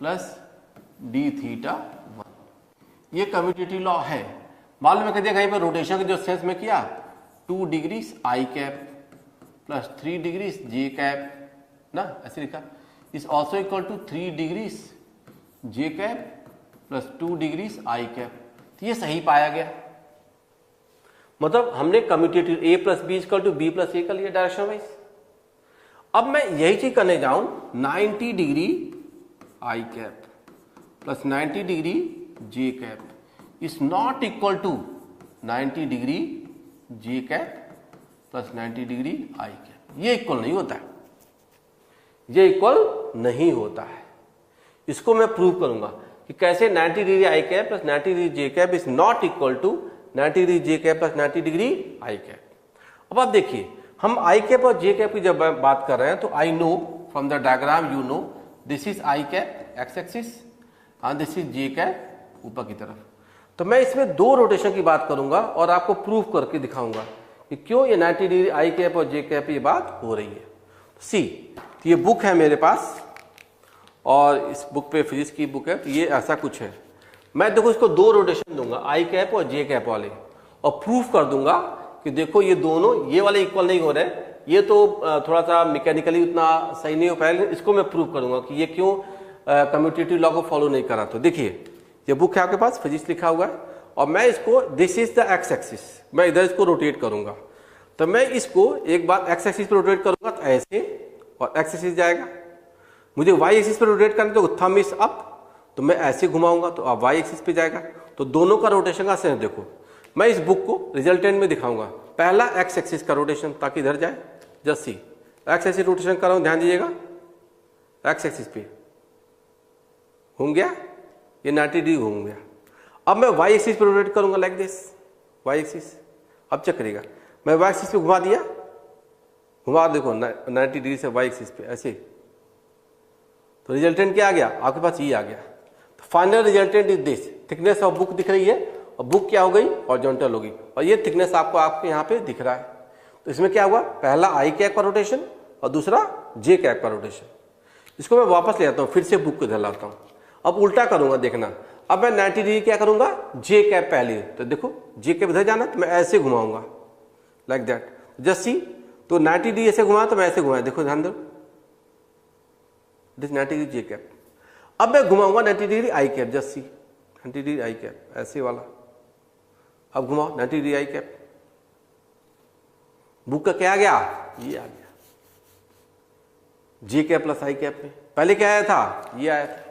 Plus D theta 1। ये commutative law है। मालूम है, कहते कहीं पर रोटेशन के जो सेंस में किया 2 degrees I cap plus 3 degrees J cap ना, ऐसे लिखा। Is also equal to 3 degrees J cap plus 2 degrees I cap. तो ये सही पाया गया। मतलब हमने commutative A plus B equal to B plus A कर लिया डायरेक्शन वाइज। अब मैं यही चीज करने जाऊं 90 degree i cap plus 90 degree j cap is not equal to 90 degree j cap plus 90 degree i cap. ये इक्वल नहीं होता है, ये इक्वल नहीं होता है। इसको मैं प्रूव करूंगा कि कैसे 90 degree i cap plus 90 degree j cap is not equal to 90 degree j cap plus 90 degree i cap. अब आप देखिए, हम आई कैप और जे कैप की जब बात कर रहे हैं तो I know from the diagram, you know this is I cap x axis and this is J cap ऊपर की तरफ। तो मैं इसमें दो रोटेशन की बात करूंगा और आपको प्रूफ करके दिखाऊंगा कि क्यों ये 90 डिग्री आई कैप और जे कैप ये बात हो रही है। सी, तो ये बुक है मेरे पास और इस बुक पे फिजिक्स की बुक है, तो ये ऐसा कुछ है। मैं देखो इसको दो रोटेशन दूंगा आई कैप और जे कैप वाले और प्रूफ कर दूंगा कि देखो ये दोनों ये वाले इक्वल नहीं हो रहे। ये तो थोड़ा सा मैकेनिकली उतना सही नहीं हो पाएगा, इसको मैं प्रूव करूंगा कि ये क्यों कम्यूटेटिव लॉ को फॉलो नहीं करा। तो देखिए ये बुक है आपके पास, फिजिक्स लिखा हुआ है और मैं इसको this is the x axis, मैं इधर इसको रोटेट करूंगा। तो मैं इसको एक बार एक्स एक्सिस पे रोटेट करूंगा तो ऐसे और एक्स एक्सिस जाएगा। मुझे वाई एक्सिस पे रोटेट करना तो थंब इज अप, तो मैं ऐसे घुमाऊंगा तो आप वाई एक्सिस पे जाएगा। तो दोनों का रोटेशन का सेंस देखो। मैं इस बुक को रिजल्टेंट में दिखाऊंगा। पहला एक्स एक्सिस का रोटेशन ताकि इधर जाए, just see x axis rotation कर रहा हूं, ध्यान दीजिएगा एक्स एक्सिस पे घूम गया, ये 90 डिग्री घूम गया। अब मैं वाई एक्सिस पे रोटेट करूंगा लाइक दिस, वाई एक्सिस। अब चेक करिएगा, मैं वाई एक्सिस पे घुमा दिया, घुमा देखो 90 डिग्री से वाई एक्सिस पे ऐसे, तो रिजल्टेंट क्या आ गया आपके पास, ये आ गया। तो final resultant is this. Thickness of book दिख रही है और बुक क्या हो गई, हॉरिजॉन्टल होगी और ये थिकनेस आपको आपके यहाँ पे दिख रहा है। तो इसमें क्या हुआ, पहला आई कैप का रोटेशन और दूसरा जे कैप का रोटेशन। इसको मैं वापस ले आता हूँ, फिर से बुक को इधर लाता हूँ। अब उल्टा करूंगा, देखना। अब मैं 90 डिग्री क्या करूंगा, जे कैप पहले, तो देखो जे कैप इधर जाना तो मैं ऐसे घुमाऊंगा लाइक दैट, जस्ट सी। तो 90 डिग्री ऐसे घुमाया तो मैं ऐसे घुमाया, देखो ध्यान दो, दिस 90 डिग्री जे कैप। अब मैं घुमाऊंगा 90 degree i cap, just see 90 degree i cap ऐसे वाला। अब घुमाओ 90 डिग्री आई कैप, बुक का क्या आ गया, ये आ गया जे कैप प्लस आई कैप में। पहले क्या आया था, ये आया था।